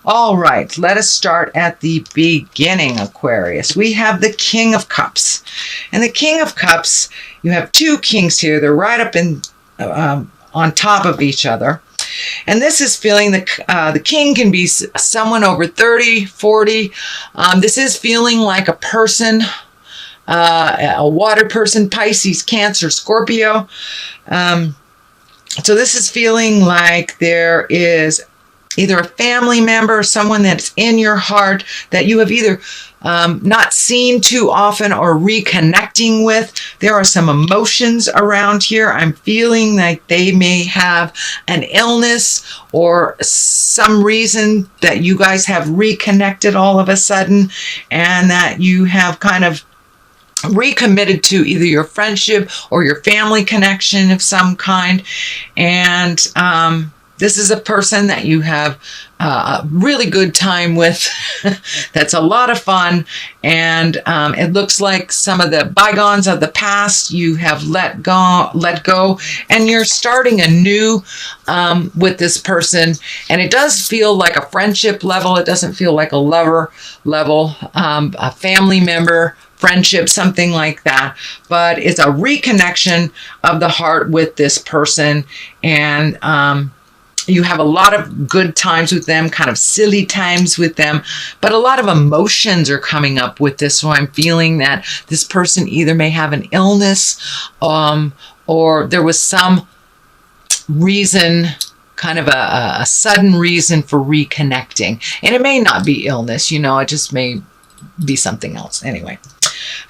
All right, let us start at the beginning, Aquarius. We have the King of Cups. And the King of Cups, you have two kings here. They're right up in on top of each other. And this is feeling the king can be someone over 30, 40. This is feeling like a person, a water person, Pisces, Cancer, Scorpio. So this is feeling like there is either a family member, someone that's in your heart that you have either not seen too often or reconnecting with. There are some emotions around here. I'm feeling like they may have an illness or some reason that you guys have reconnected all of a sudden, and that you have kind of recommitted to either your friendship or your family connection of some kind. And this is a person that you have a really good time with. That's a lot of fun. And it looks like some of the bygones of the past you have let go, and you're starting anew with this person. And it does feel like a friendship level. It doesn't feel like a lover level, a family member friendship, something like that. But it's a reconnection of the heart with this person. And you have a lot of good times with them, kind of silly times with them, but a lot of emotions are coming up with this. So I'm feeling that this person either may have an illness, or there was some reason, kind of a sudden reason for reconnecting. And it may not be illness, it just may be something else. Anyway.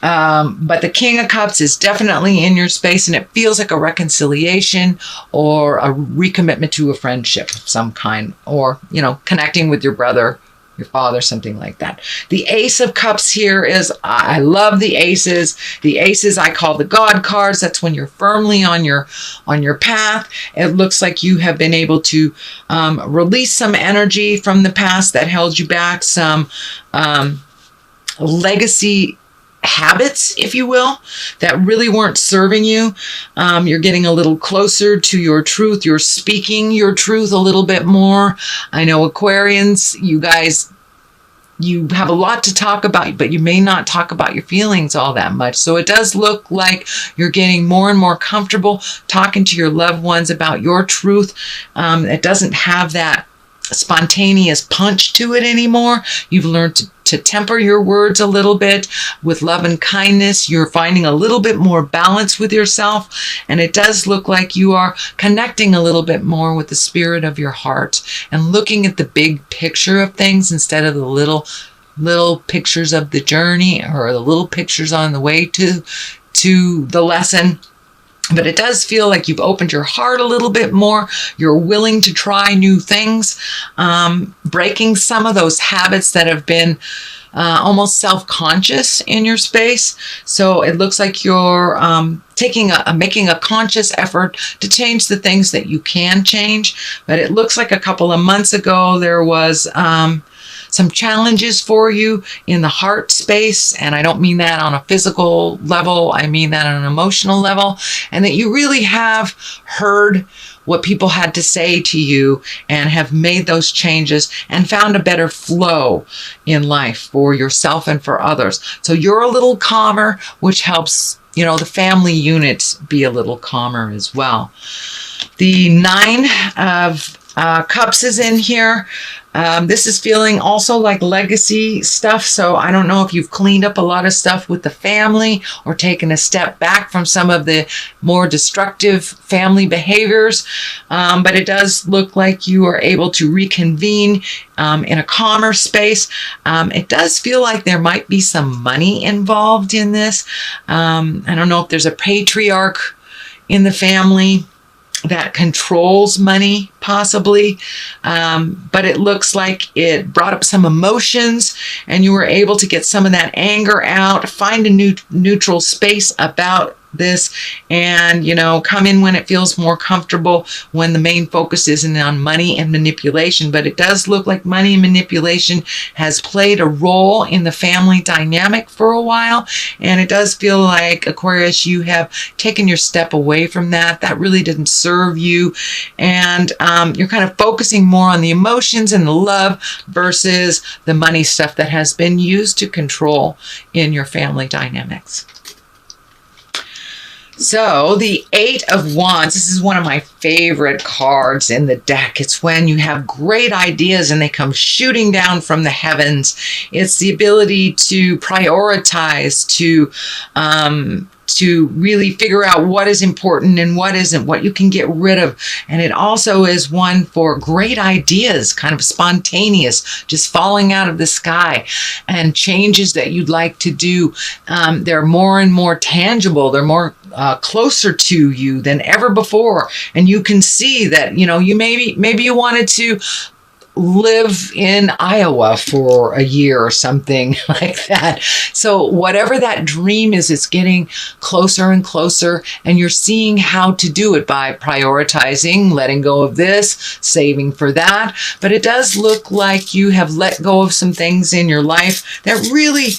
But the King of Cups is definitely in your space, and it feels like a reconciliation or a recommitment to a friendship of some kind, or, connecting with your brother, your father, something like that. The Ace of Cups here is, I love the aces. The aces I call the God cards. That's when you're firmly on your path. It looks like you have been able to release some energy from the past that held you back, some legacy habits, if you will, that really weren't serving you. You're getting a little closer to your truth. You're speaking your truth a little bit more. I know Aquarians, you guys, you have a lot to talk about, but you may not talk about your feelings all that much. So it does look like you're getting more and more comfortable talking to your loved ones about your truth. It doesn't have that spontaneous punch to it anymore. You've learned to temper your words a little bit with love and kindness. You're finding a little bit more balance with yourself, and it does look like you are connecting a little bit more with the spirit of your heart and looking at the big picture of things instead of the little pictures of the journey or the little pictures on the way to the lesson. But it does feel like you've opened your heart a little bit more. You're willing to try new things, breaking some of those habits that have been almost self-conscious in your space. So it looks like you're making a conscious effort to change the things that you can change. But it looks like a couple of months ago there was some challenges for you in the heart space. And I don't mean that on a physical level. I mean that on an emotional level. And that you really have heard what people had to say to you and have made those changes and found a better flow in life for yourself and for others. So you're a little calmer, which helps, the family unit be a little calmer as well. The Nine of Cups is in here. This is feeling also like legacy stuff. So I don't know if you've cleaned up a lot of stuff with the family or taken a step back from some of the more destructive family behaviors. But it does look like you are able to reconvene in a calmer space. It does feel like there might be some money involved in this. I don't know if there's a patriarch in the family that controls money, possibly. But it looks like it brought up some emotions and you were able to get some of that anger out, find a neutral space about this, and come in when it feels more comfortable, when the main focus isn't on money and manipulation. But it does look like money and manipulation has played a role in the family dynamic for a while, and it does feel like, Aquarius, you have taken your step away from that. That really didn't serve you, and you're kind of focusing more on the emotions and the love versus the money stuff that has been used to control in your family dynamics. So the Eight of Wands, this is one of my favorite cards in the deck. It's when you have great ideas and they come shooting down from the heavens. It's the ability to prioritize, to really figure out what is important and what isn't, what you can get rid of. And it also is one for great ideas, kind of spontaneous, just falling out of the sky, and changes that you'd like to do. They're more and more tangible. They're more closer to you than ever before. And you can see that, you maybe you wanted to live in Iowa for a year or something like that. So whatever that dream is, it's getting closer and closer, and you're seeing how to do it by prioritizing, letting go of this, saving for that. But it does look like you have let go of some things in your life that really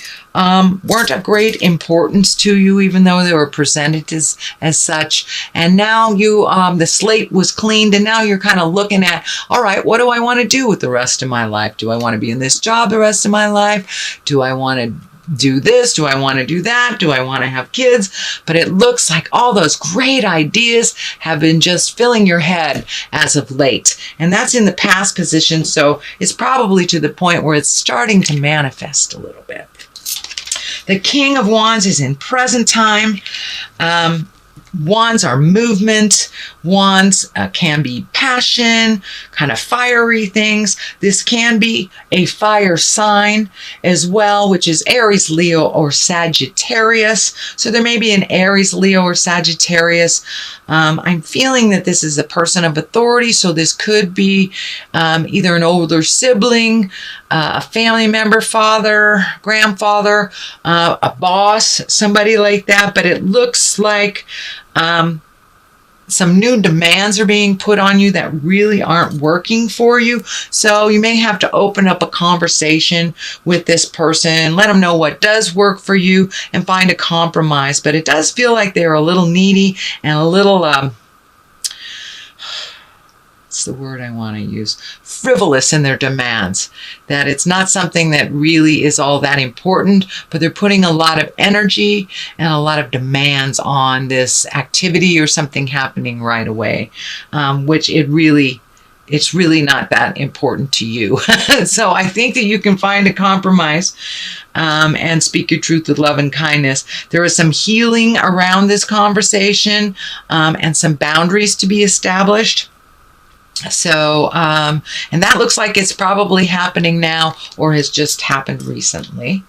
weren't of great importance to you, even though they were presented as such. And now the slate was cleaned, and now you're kind of looking at, all right, what do I want to do with the rest of my life? Do I want to be in this job the rest of my life? Do I want to do this? Do I want to do that? Do I want to have kids? But it looks like all those great ideas have been just filling your head as of late. And that's in the past position, so it's probably to the point where it's starting to manifest a little bit. The King of Wands is in present time. Wands are movement. Wands can be passion, kind of fiery things. This can be a fire sign as well, which is Aries, Leo, or Sagittarius. So there may be an Aries, Leo, or Sagittarius. I'm feeling that this is a person of authority. So this could be either an older sibling, a family member, father, grandfather, a boss, somebody like that. But it looks like some new demands are being put on you that really aren't working for you. So you may have to open up a conversation with this person, let them know what does work for you, and find a compromise. But it does feel like they're a little needy and a little, what's the word I want to use? Frivolous in their demands. That it's not something that really is all that important, but they're putting a lot of energy and a lot of demands on this activity or something happening right away, which it's really not that important to you. So I think that you can find a compromise and speak your truth with love and kindness. There is some healing around this conversation and some boundaries to be established. So, and that looks like it's probably happening now or has just happened recently.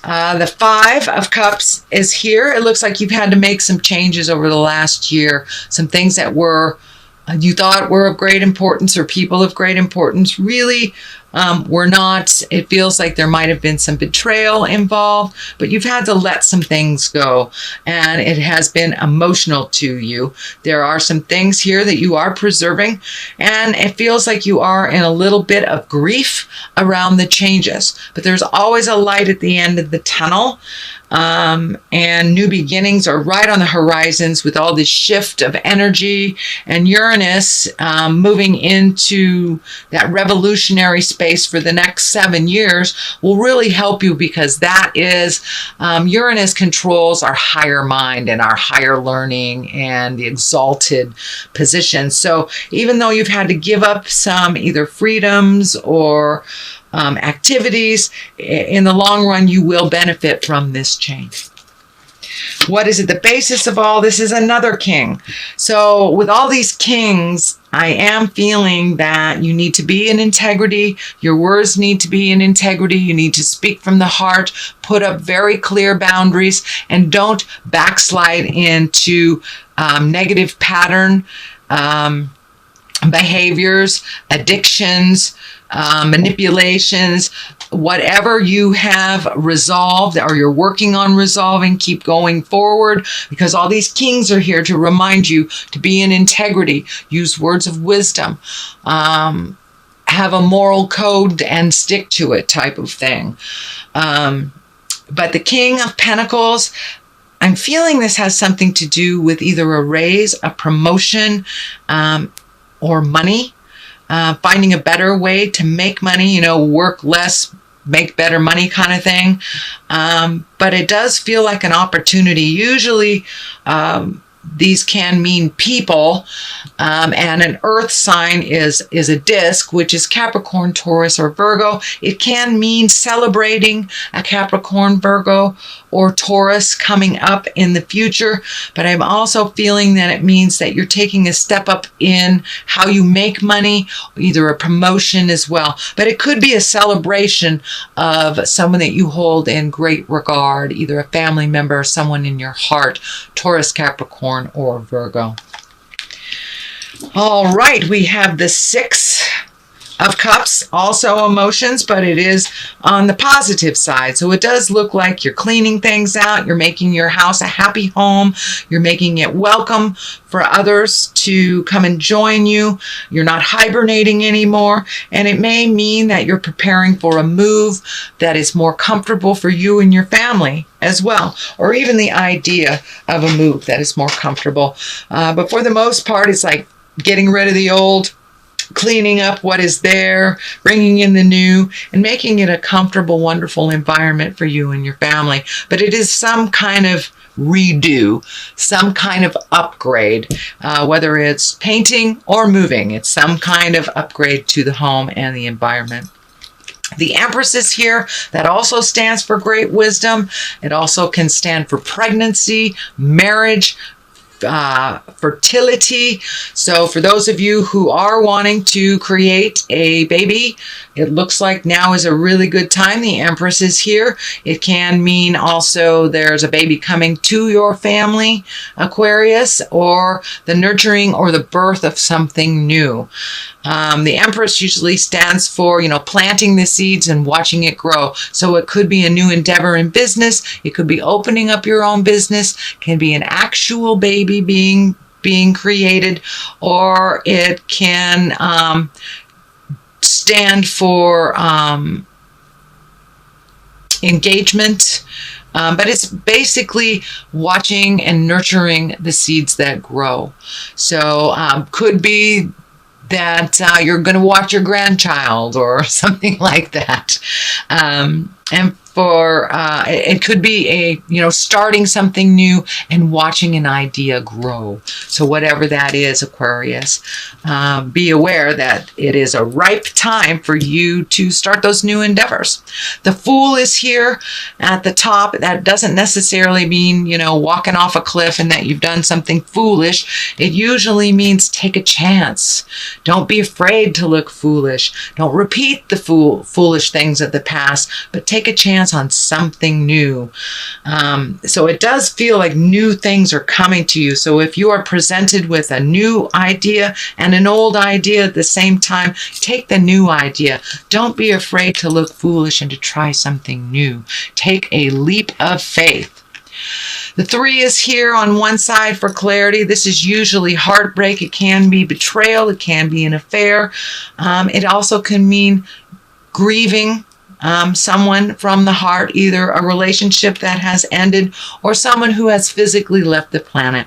The Five of Cups is here. It looks like you've had to make some changes over the last year. Some things that you thought were of great importance, or people of great importance, really were not. It feels like there might have been some betrayal involved, but you've had to let some things go, and it has been emotional to you. There are some things here that you are preserving, and it feels like you are in a little bit of grief around the changes, but there's always a light at the end of the tunnel. And new beginnings are right on the horizons with all this shift of energy, and Uranus moving into that revolutionary space for the next 7 years will really help you, because that is Uranus controls our higher mind and our higher learning and the exalted position. So even though you've had to give up some either freedoms or activities, in the long run, you will benefit from this change. What is at the basis of all this is another king. So with all these kings, I am feeling that you need to be in integrity. Your words need to be in integrity. You need to speak from the heart, put up very clear boundaries, and don't backslide into negative pattern behaviors, addictions, manipulations. whatever you have resolved or you're working on resolving, keep going forward, because all these kings are here to remind you to be in integrity, use words of wisdom, have a moral code and stick to it type of thing. But the King of Pentacles, I'm feeling this has something to do with either a raise, a promotion, or money. Finding a better way to make money, work less, make better money kind of thing. But it does feel like an opportunity. Usually, these can mean people, and an earth sign is a disc, which is Capricorn, Taurus, or Virgo. It can mean celebrating a Capricorn, Virgo, or Taurus coming up in the future, but I'm also feeling that it means that you're taking a step up in how you make money, either a promotion as well. But it could be a celebration of someone that you hold in great regard, either a family member or someone in your heart, Taurus, Capricorn, or Virgo. All right, we have the Six of Cups, also emotions, but it is on the positive side. So it does look like you're cleaning things out, you're making your house a happy home, you're making it welcome for others to come and join you, you're not hibernating anymore, and it may mean that you're preparing for a move that is more comfortable for you and your family as well, or even the idea of a move that is more comfortable. But for the most part, it's like getting rid of the old, cleaning up what is there, bringing in the new, and making it a comfortable, wonderful environment for you and your family. But it is some kind of redo, some kind of upgrade, whether it's painting or moving. It's some kind of upgrade to the home and the environment. The Empress is here. That also stands for great wisdom. It also can stand for pregnancy, marriage, fertility. So for those of you who are wanting to create a baby, it looks like now is a really good time. The Empress is here. It can mean also there's a baby coming to your family, Aquarius, or the nurturing or the birth of something new. The Empress usually stands for, planting the seeds and watching it grow. So it could be a new endeavor in business. It could be opening up your own business. It can be an actual baby being created, or it can stand for engagement. But it's basically watching and nurturing the seeds that grow. So could be that you're going to watch your grandchild or something like that. And for it could be starting something new and watching an idea grow. So whatever that is, Aquarius, be aware that it is a ripe time for you to start those new endeavors. The Fool is here at the top. That doesn't necessarily mean, walking off a cliff and that you've done something foolish. It usually means take a chance. Don't be afraid to look foolish. Don't repeat the foolish things of the past, but take a chance on something new. So it does feel like new things are coming to you. So if you are presented with a new idea and an old idea at the same time, take the new idea. Don't be afraid to look foolish and to try something new. Take a leap of faith. The Three is here on one side for clarity. This is usually heartbreak. It can be betrayal. It can be an affair. It also can mean grieving someone from the heart, either a relationship that has ended or someone who has physically left the planet.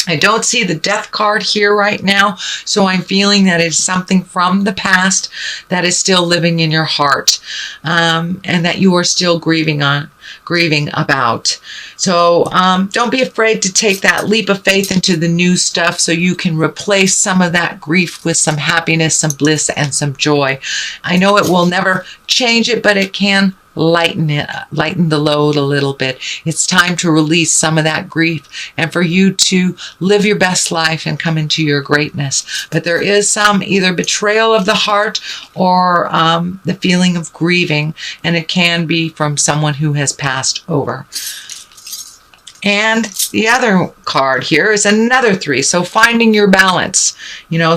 I don't see the Death card here right now, so I'm feeling that it's something from the past that is still living in your heart, and that you are still grieving about. So don't be afraid to take that leap of faith into the new stuff so you can replace some of that grief with some happiness, some bliss, and some joy. I know it will never change it, but it can lighten the load a little bit. It's time to release some of that grief and for you to live your best life and come into your greatness. But there is some either betrayal of the heart or the feeling of grieving, and it can be from someone who has passed over. And the other card here is another Three. So finding your balance.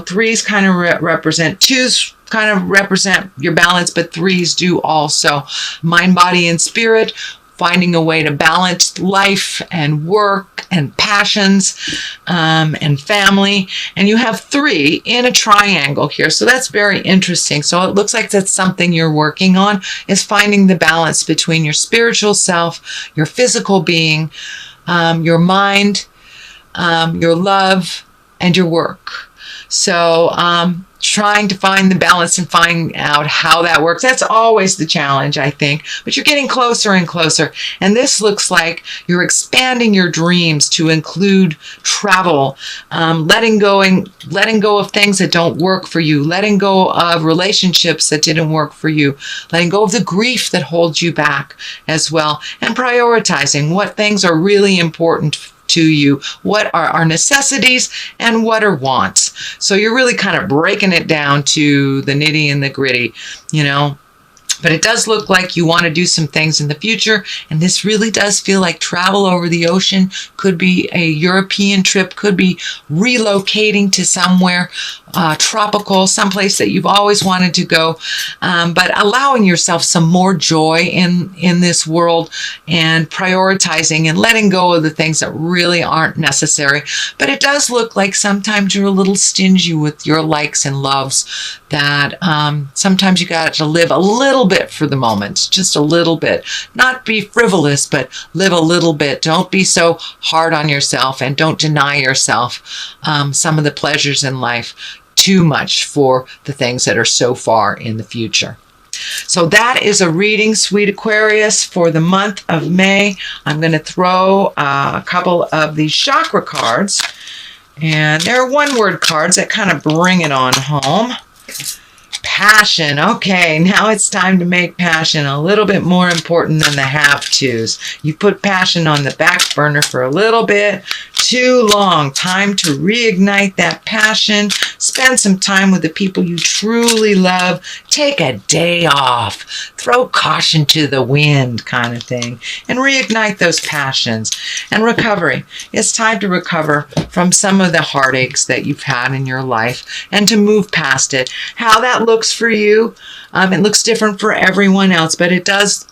Threes kind of represent twos kind of represent your balance, but 3s do also. Mind, body, and spirit, finding a way to balance life and work and passions and family. And you have 3 in a triangle here. So that's very interesting. So it looks like that's something you're working on, is finding the balance between your spiritual self, your physical being, your mind, your love, and your work. So trying to find the balance and find out how that works. That's always the challenge, I think. But you're getting closer and closer. And this looks like you're expanding your dreams to include travel, letting go of things that don't work for you, letting go of relationships that didn't work for you, letting go of the grief that holds you back as well, and prioritizing what things are really important to you, what are our necessities and what are wants. So you're really kind of breaking it down to the nitty and the gritty, you know. But it does look like you want to do some things in the future. And this really does feel like travel over the ocean. Could be a European trip, could be relocating to somewhere tropical, someplace that you've always wanted to go. But allowing yourself some more joy in this world, and prioritizing and letting go of the things that really aren't necessary. But it does look like sometimes you're a little stingy with your likes and loves, that sometimes you got to live a little bit for the moment, just a little bit. Not be frivolous, but live a little bit. Don't be so hard on yourself, and don't deny yourself some of the pleasures in life too much for the things that are so far in the future. So that is a reading, sweet Aquarius, for the month of May. I'm going to throw a couple of these chakra cards, and they're one-word cards that kind of bring it on home. Passion. Okay, now it's time to make passion a little bit more important than the have-tos. You put passion on the back burner for a little bit too long. Time to reignite that passion. Spend some time with the people you truly love. Take a day off. Throw caution to the wind, kind of thing. And reignite those passions. And recovery. It's time to recover from some of the heartaches that you've had in your life, and to move past it. How that looks for you, it looks different for everyone else, but it does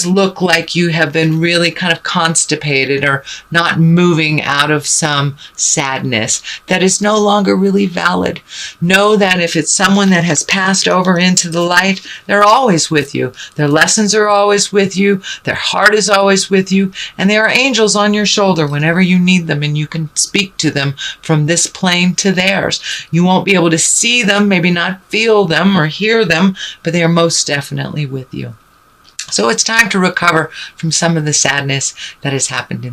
look like you have been really kind of constipated, or not moving out of some sadness that is no longer really valid. Know that if it's someone that has passed over into the light, they're always with you. Their lessons are always with you. Their heart is always with you. And there are angels on your shoulder whenever you need them, and you can speak to them from this plane to theirs. You won't be able to see them, maybe not feel them or hear them, but they are most definitely with you. So it's time to recover from some of the sadness that has happened in